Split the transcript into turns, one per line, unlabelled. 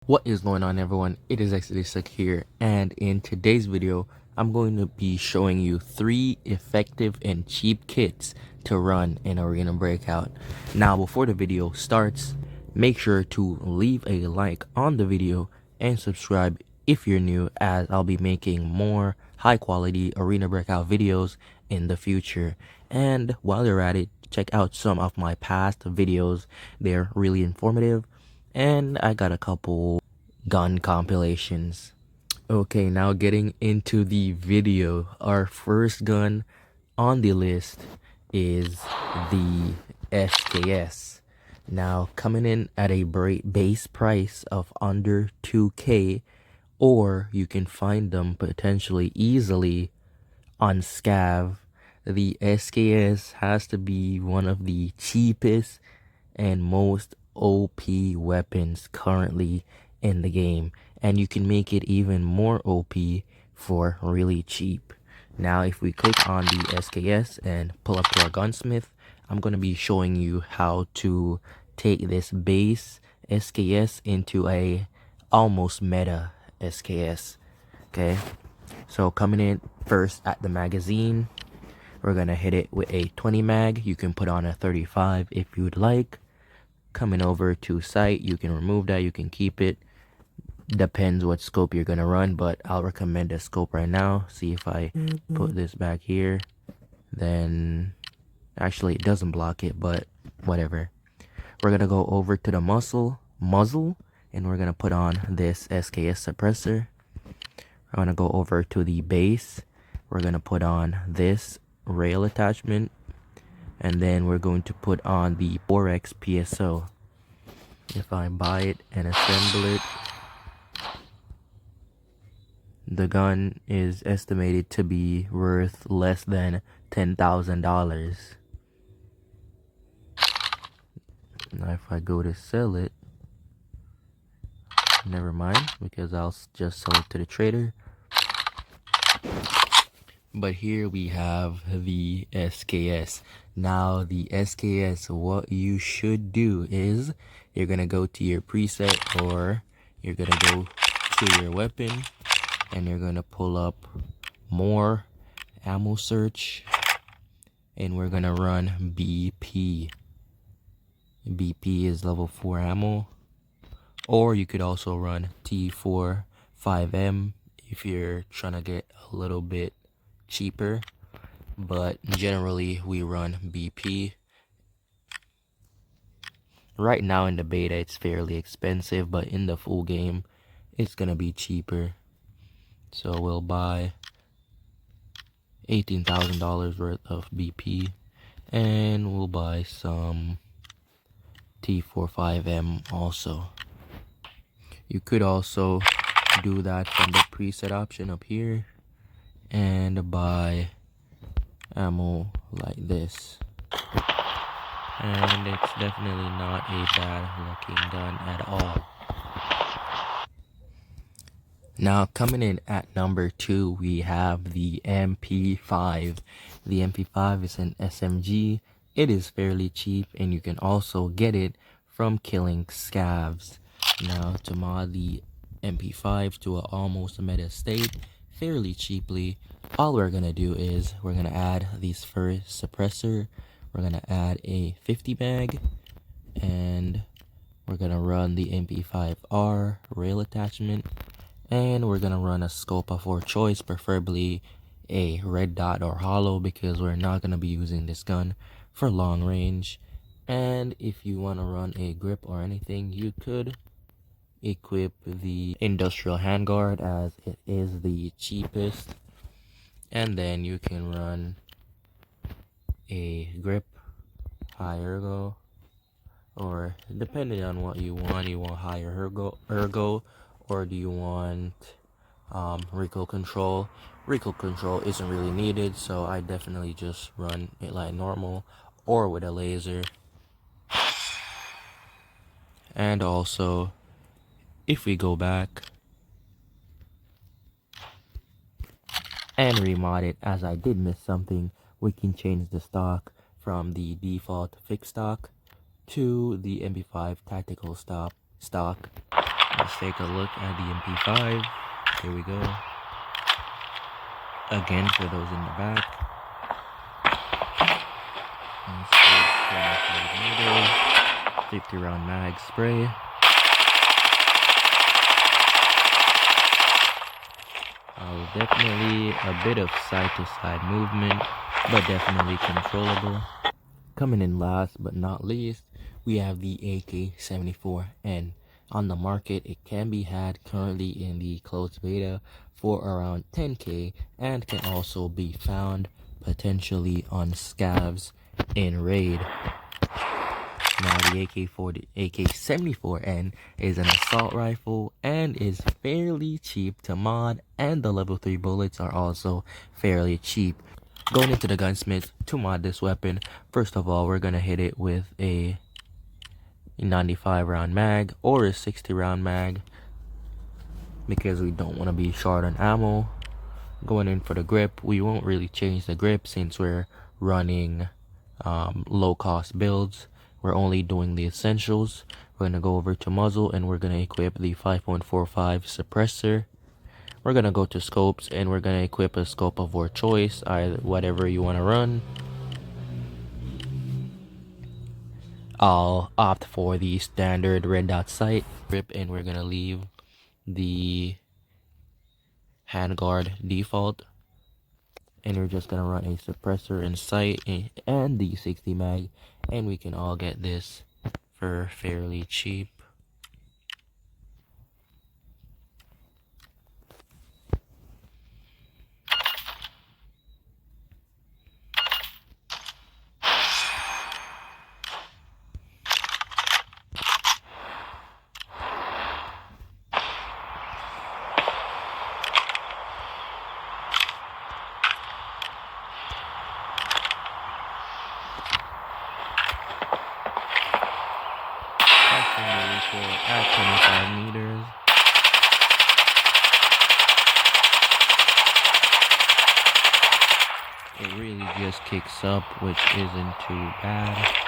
What is going on, everyone? It is actually Suck here, and in today's video I'm going to be showing you 3 effective and cheap kits to run in Arena Breakout. Now before the video starts, make sure to leave a like on the video and subscribe if you're new, as I'll be making more high quality Arena Breakout videos in the future. And while you're at it, check out some of my past videos. They're really informative, and I got a couple gun compilations. Okay, now getting into the video. Our first gun on the list is the SKS. Now coming in at a base price of under 2K, or you can find them potentially easily on Scav. The SKS has to be one of the cheapest and most OP weapons currently in the game, and you can make it even more OP for really cheap. Now if we click on the SKS and pull up to our gunsmith, I'm going to be showing you how to take this base SKS into a almost meta SKS. Okay, so coming in first at the magazine, we're gonna hit it with a 20 mag. You can put on a 35 if you'd like. Coming over to sight, you can remove that, you can keep it, depends what scope you're gonna run, but I'll recommend a scope right now. See, if I put this back here, then actually it doesn't block it, but whatever. We're gonna go over to the muzzle, and we're gonna put on this SKS suppressor. I'm gonna go over to the base. We're gonna put on this rail attachment, and then we're going to put on the 4X PSO. If I buy it and assemble it, the gun is estimated to be worth less than $10,000. Now if I go to sell it, never mind, because I'll just sell it to the trader. But here we have the SKS. Now the SKS, what you should do is you're gonna go to your preset, or you're gonna go to your weapon, and you're gonna pull up more ammo search, and we're gonna run BP. BP is level 4 ammo, or you could also run T4 5M if you're trying to get a little bit cheaper, but generally we run BP. Right now in the beta it's fairly expensive, but in the full game it's gonna be cheaper. So we'll buy $18,000 worth of BP, and we'll buy some T45M also. You could also do that from the preset option up here and buy ammo like this, and it's definitely not a bad looking gun at all. Now coming in at number 2, we have the MP5. The MP5 is an SMG. It is fairly cheap, and you can also get it from killing scavs. Now to mod the MP5 to an almost meta state fairly cheaply, all we're gonna do is we're gonna add this first suppressor. We're gonna add a 50 mag, and we're gonna run the MP5R rail attachment, and we're gonna run a scope of our choice, preferably a red dot or hollow, because we're not gonna be using this gun for long range. And if you want to run a grip or anything, you could equip the industrial handguard, as it is the cheapest, and then you can run a grip, high ergo, or depending on what you want higher ergo, or do you want recoil control. Recoil control isn't really needed, so I definitely just run it like normal or with a laser. And also, if we go back and remod it, as I did miss something, we can change the stock from the default fixed stock to the MP5 tactical stock. Let's take a look at the MP5. Here we go. Again, for those in the back. 50 round mag spray. Definitely a bit of side to side movement, but definitely controllable. Coming in last but not least, we have the AK-74N. On the market, it can be had currently in the closed beta for around 10K and can also be found potentially on scavs in raid. Now the AK-74N is an assault rifle and is fairly cheap to mod, and the level 3 bullets are also fairly cheap. Going into the gunsmith to mod this weapon, first of all, we're gonna hit it with a 95 round mag or a 60 round mag because we don't want to be short on ammo. Going in for the grip, we won't really change the grip since we're running low cost builds. We're only doing the essentials. We're gonna go over to muzzle and we're gonna equip the 5.45 suppressor. We're gonna go to scopes and we're gonna equip a scope of our choice, either whatever you want to run. I'll opt for the standard red dot sight grip, and we're gonna leave the handguard default, and we're just gonna run a suppressor in sight and the 60 mag, and we can all get this for fairly cheap. At 25 meters. It really just kicks up, which isn't too bad.